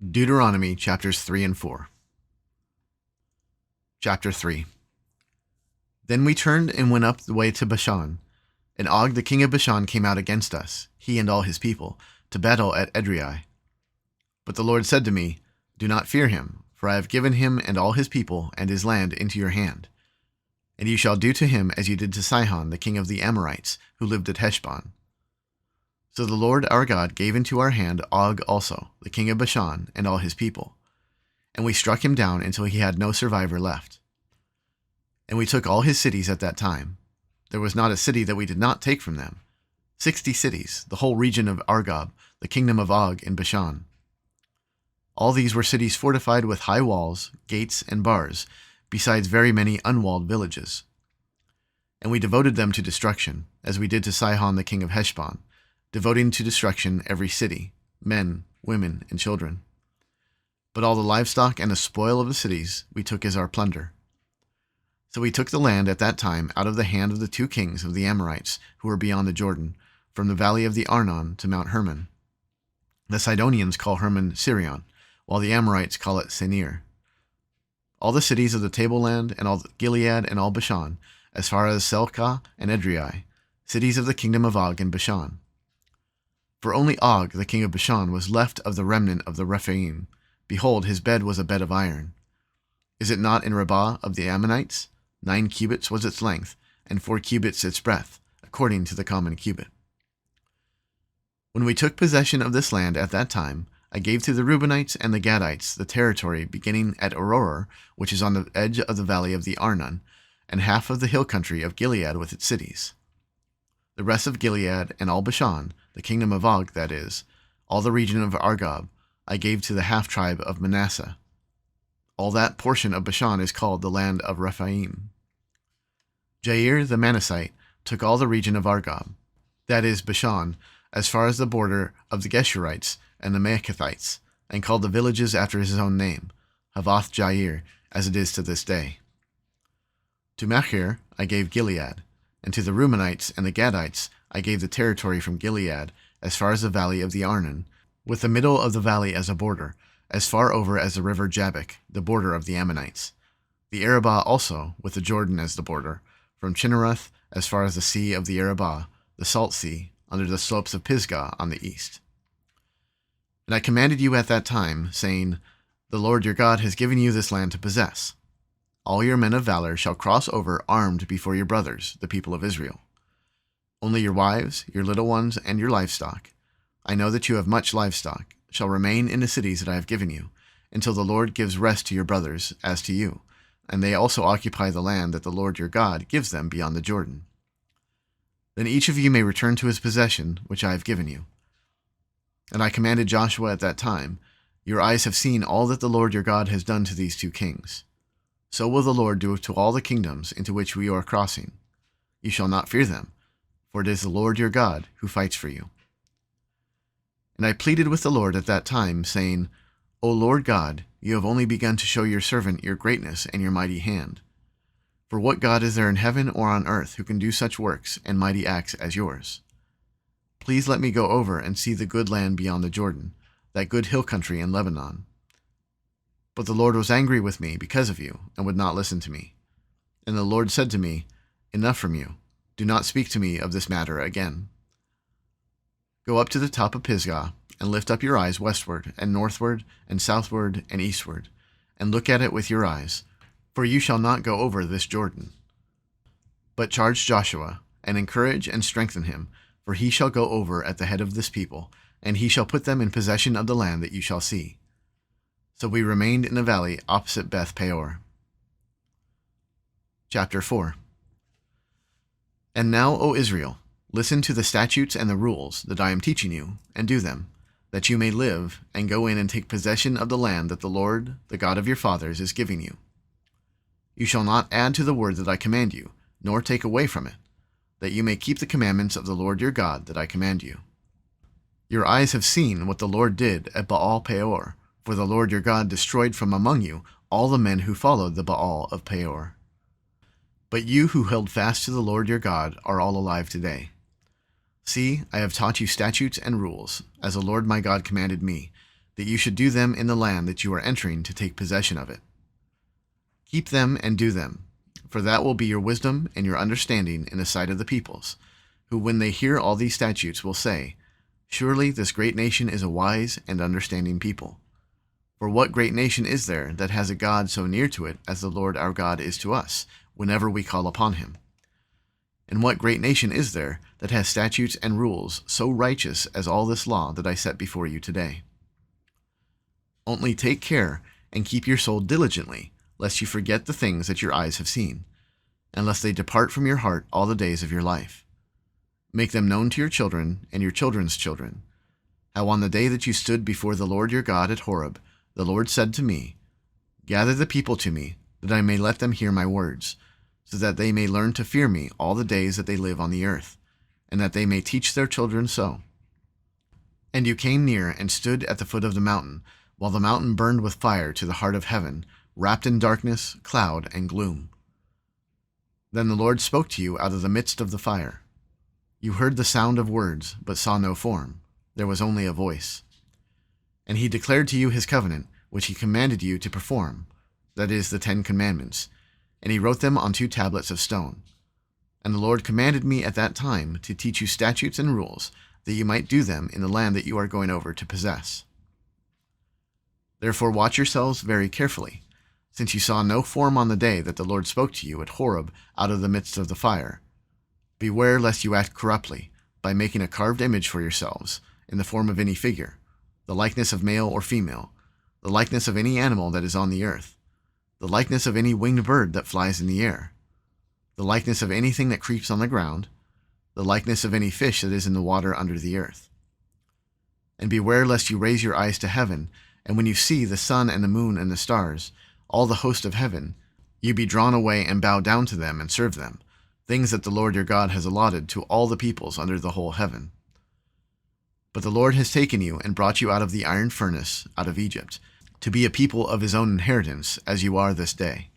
Deuteronomy chapters 3 and 4. Chapter 3. Then we turned and went up the way to Bashan, and Og the king of Bashan came out against us, he and all his people, to battle at Edrei. But the Lord said to me, Do not fear him, for I have given him and all his people and his land into your hand. And you shall do to him as you did to Sihon the king of the Amorites, who lived at Heshbon. So the Lord our God gave into our hand Og also, the king of Bashan, and all his people. And we struck him down until he had no survivor left. And we took all his cities at that time. There was not a city that we did not take from them. 60 cities, the whole region of Argob, the kingdom of Og in Bashan. All these were cities fortified with high walls, gates, and bars, besides very many unwalled villages. And we devoted them to destruction, as we did to Sihon the king of Heshbon, devoting to destruction every city, men, women, and children. But all the livestock and the spoil of the cities we took as our plunder. So we took the land at that time out of the hand of the 2 kings of the Amorites who were beyond the Jordan, from the valley of the Arnon to Mount Hermon. The Sidonians call Hermon Sirion, while the Amorites call it Senir. All the cities of the tableland and all Gilead and all Bashan, as far as Selcah and Edrei, cities of the kingdom of Og in Bashan. For only Og, the king of Bashan, was left of the remnant of the Rephaim. Behold, his bed was a bed of iron. Is it not in Rabbah of the Ammonites? 9 cubits was its length, and 4 cubits its breadth, according to the common cubit. When we took possession of this land at that time, I gave to the Reubenites and the Gadites the territory beginning at Aroer, which is on the edge of the valley of the Arnon, and half of the hill country of Gilead with its cities. The rest of Gilead and all Bashan, the kingdom of Og, that is, all the region of Argob, I gave to the half-tribe of Manasseh. All that portion of Bashan is called the land of Rephaim. Jair the Manassite took all the region of Argob, that is Bashan, as far as the border of the Geshurites and the Maacathites, and called the villages after his own name, Havoth Jair, as it is to this day. To Machir I gave Gilead, and to the Reubenites and the Gadites I gave the territory from Gilead as far as the valley of the Arnon, with the middle of the valley as a border, as far over as the river Jabbok, the border of the Ammonites. The Arabah also, with the Jordan as the border, from Chinneroth as far as the sea of the Arabah, the Salt Sea, under the slopes of Pisgah on the east. And I commanded you at that time, saying, The Lord your God has given you this land to possess. All your men of valor shall cross over armed before your brothers, the people of Israel. Only your wives, your little ones, and your livestock, I know that you have much livestock, shall remain in the cities that I have given you, until the Lord gives rest to your brothers as to you, and they also occupy the land that the Lord your God gives them beyond the Jordan. Then each of you may return to his possession, which I have given you. And I commanded Joshua at that time, Your eyes have seen all that the Lord your God has done to these 2 kings. So will the Lord do to all the kingdoms into which we are crossing. You shall not fear them, for it is the Lord your God who fights for you. And I pleaded with the Lord at that time, saying, O Lord God, you have only begun to show your servant your greatness and your mighty hand. For what God is there in heaven or on earth who can do such works and mighty acts as yours? Please let me go over and see the good land beyond the Jordan, that good hill country in Lebanon. But the Lord was angry with me because of you, and would not listen to me. And the Lord said to me, Enough from you. Do not speak to me of this matter again. Go up to the top of Pisgah, and lift up your eyes westward, and northward, and southward, and eastward, and look at it with your eyes, for you shall not go over this Jordan. But charge Joshua, and encourage and strengthen him, for he shall go over at the head of this people, and he shall put them in possession of the land that you shall see. So we remained in the valley opposite Beth Peor. Chapter 4. And now, O Israel, listen to the statutes and the rules that I am teaching you, and do them, that you may live, and go in and take possession of the land that the Lord, the God of your fathers, is giving you. You shall not add to the word that I command you, nor take away from it, that you may keep the commandments of the Lord your God that I command you. Your eyes have seen what the Lord did at Baal Peor, for the Lord your God destroyed from among you all the men who followed the Baal of Peor. But you who held fast to the Lord your God are all alive today. See, I have taught you statutes and rules, as the Lord my God commanded me, that you should do them in the land that you are entering to take possession of it. Keep them and do them, for that will be your wisdom and your understanding in the sight of the peoples, who when they hear all these statutes will say, Surely this great nation is a wise and understanding people. For what great nation is there that has a God so near to it as the Lord our God is to us, whenever we call upon him? And what great nation is there that has statutes and rules so righteous as all this law that I set before you today? Only take care and keep your soul diligently, lest you forget the things that your eyes have seen, and lest they depart from your heart all the days of your life. Make them known to your children and your children's children, how on the day that you stood before the Lord your God at Horeb, the Lord said to me, Gather the people to me, that I may let them hear my words, so that they may learn to fear me all the days that they live on the earth, and that they may teach their children so. And you came near and stood at the foot of the mountain, while the mountain burned with fire to the heart of heaven, wrapped in darkness, cloud, and gloom. Then the Lord spoke to you out of the midst of the fire. You heard the sound of words, but saw no form. There was only a voice. And he declared to you his covenant, which he commanded you to perform, that is, the 10 Commandments, and he wrote them on 2 tablets of stone. And the Lord commanded me at that time to teach you statutes and rules, that you might do them in the land that you are going over to possess. Therefore watch yourselves very carefully, since you saw no form on the day that the Lord spoke to you at Horeb out of the midst of the fire. Beware lest you act corruptly, by making a carved image for yourselves, in the form of any figure, the likeness of male or female, the likeness of any animal that is on the earth, the likeness of any winged bird that flies in the air, the likeness of anything that creeps on the ground, the likeness of any fish that is in the water under the earth. And beware lest you raise your eyes to heaven, and when you see the sun and the moon and the stars, all the host of heaven, you be drawn away and bow down to them and serve them, things that the Lord your God has allotted to all the peoples under the whole heaven. But the Lord has taken you and brought you out of the iron furnace, out of Egypt, to be a people of his own inheritance, as you are this day.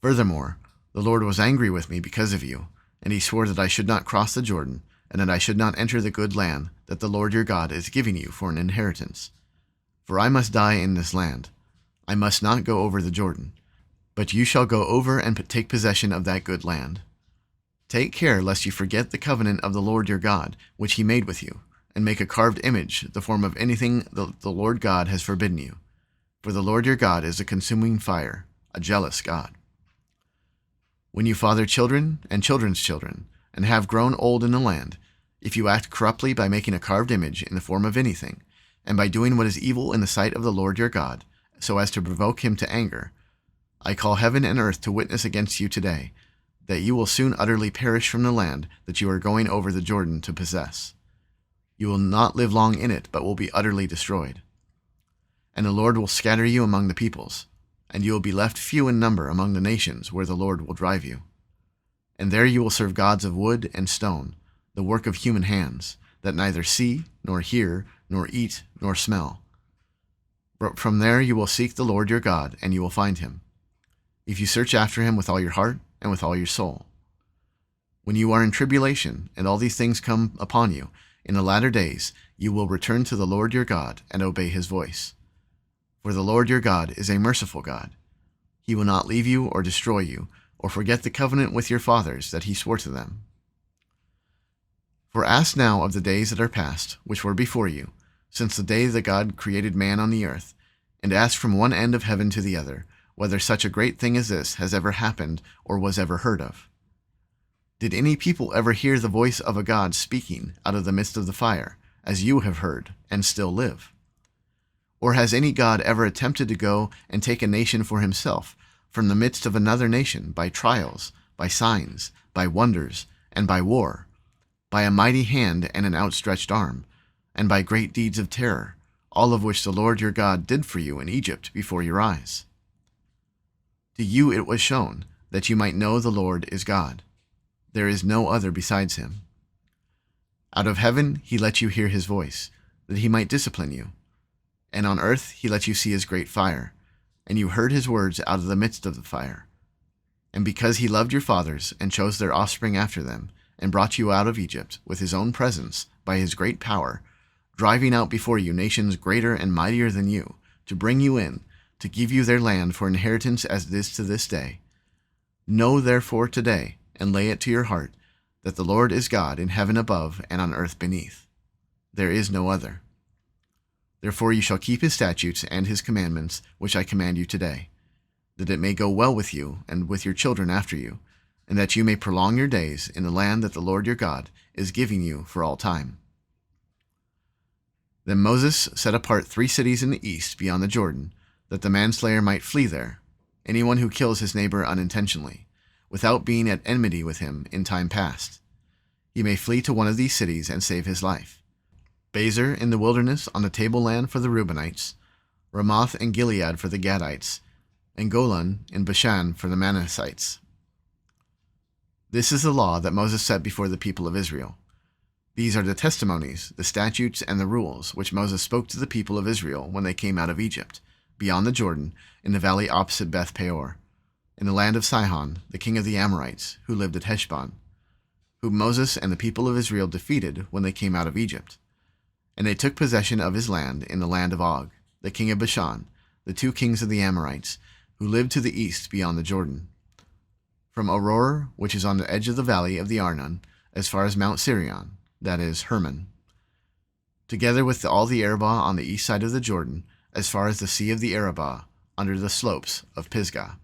Furthermore, the Lord was angry with me because of you, and he swore that I should not cross the Jordan, and that I should not enter the good land that the Lord your God is giving you for an inheritance. For I must die in this land. I must not go over the Jordan, but you shall go over and take possession of that good land. Take care lest you forget the covenant of the Lord your God, which he made with you, and make a carved image, the form of anything the Lord God has forbidden you. For the Lord your God is a consuming fire, a jealous God. When you father children and children's children, and have grown old in the land, if you act corruptly by making a carved image in the form of anything, and by doing what is evil in the sight of the Lord your God, so as to provoke him to anger, I call heaven and earth to witness against you today, that you will soon utterly perish from the land that you are going over the Jordan to possess. You will not live long in it, but will be utterly destroyed. And the Lord will scatter you among the peoples, and you will be left few in number among the nations where the Lord will drive you. And there you will serve gods of wood and stone, the work of human hands, that neither see, nor hear, nor eat, nor smell. But from there you will seek the Lord your God, and you will find him, if you search after him with all your heart and with all your soul. When you are in tribulation, and all these things come upon you, in the latter days you will return to the Lord your God and obey his voice. For the Lord your God is a merciful God. He will not leave you or destroy you, or forget the covenant with your fathers that he swore to them. For ask now of the days that are past, which were before you, since the day that God created man on the earth, and ask from one end of heaven to the other, whether such a great thing as this has ever happened or was ever heard of. Did any people ever hear the voice of a God speaking out of the midst of the fire, as you have heard, and still live? Or has any God ever attempted to go and take a nation for himself from the midst of another nation by trials, by signs, by wonders, and by war, by a mighty hand and an outstretched arm, and by great deeds of terror, all of which the Lord your God did for you in Egypt before your eyes? To you it was shown, that you might know the Lord is God. There is no other besides him. Out of heaven he let you hear his voice, that he might discipline you. And on earth he let you see his great fire, and you heard his words out of the midst of the fire. And because he loved your fathers, and chose their offspring after them, and brought you out of Egypt with his own presence by his great power, driving out before you nations greater and mightier than you, to bring you in, to give you their land for inheritance as it is to this day. Know therefore today, and lay it to your heart, that the Lord is God in heaven above and on earth beneath. There is no other. Therefore you shall keep his statutes and his commandments, which I command you today, that it may go well with you and with your children after you, and that you may prolong your days in the land that the Lord your God is giving you for all time. Then Moses set apart 3 cities in the east beyond the Jordan, that the manslayer might flee there, anyone who kills his neighbor unintentionally, without being at enmity with him in time past. He may flee to one of these cities and save his life. Bezer in the wilderness on the tableland for the Reubenites, Ramoth and Gilead for the Gadites, and Golan in Bashan for the Manassites. This is the law that Moses set before the people of Israel. These are the testimonies, the statutes, and the rules which Moses spoke to the people of Israel when they came out of Egypt, beyond the Jordan, in the valley opposite Beth Peor, in the land of Sihon, the king of the Amorites, who lived at Heshbon, whom Moses and the people of Israel defeated when they came out of Egypt. And they took possession of his land in the land of Og, the king of Bashan, the 2 kings of the Amorites, who lived to the east beyond the Jordan. From Aroer, which is on the edge of the valley of the Arnon, as far as Mount Sirion, that is, Hermon, together with all the Arabah on the east side of the Jordan, as far as the sea of the Arabah, under the slopes of Pisgah.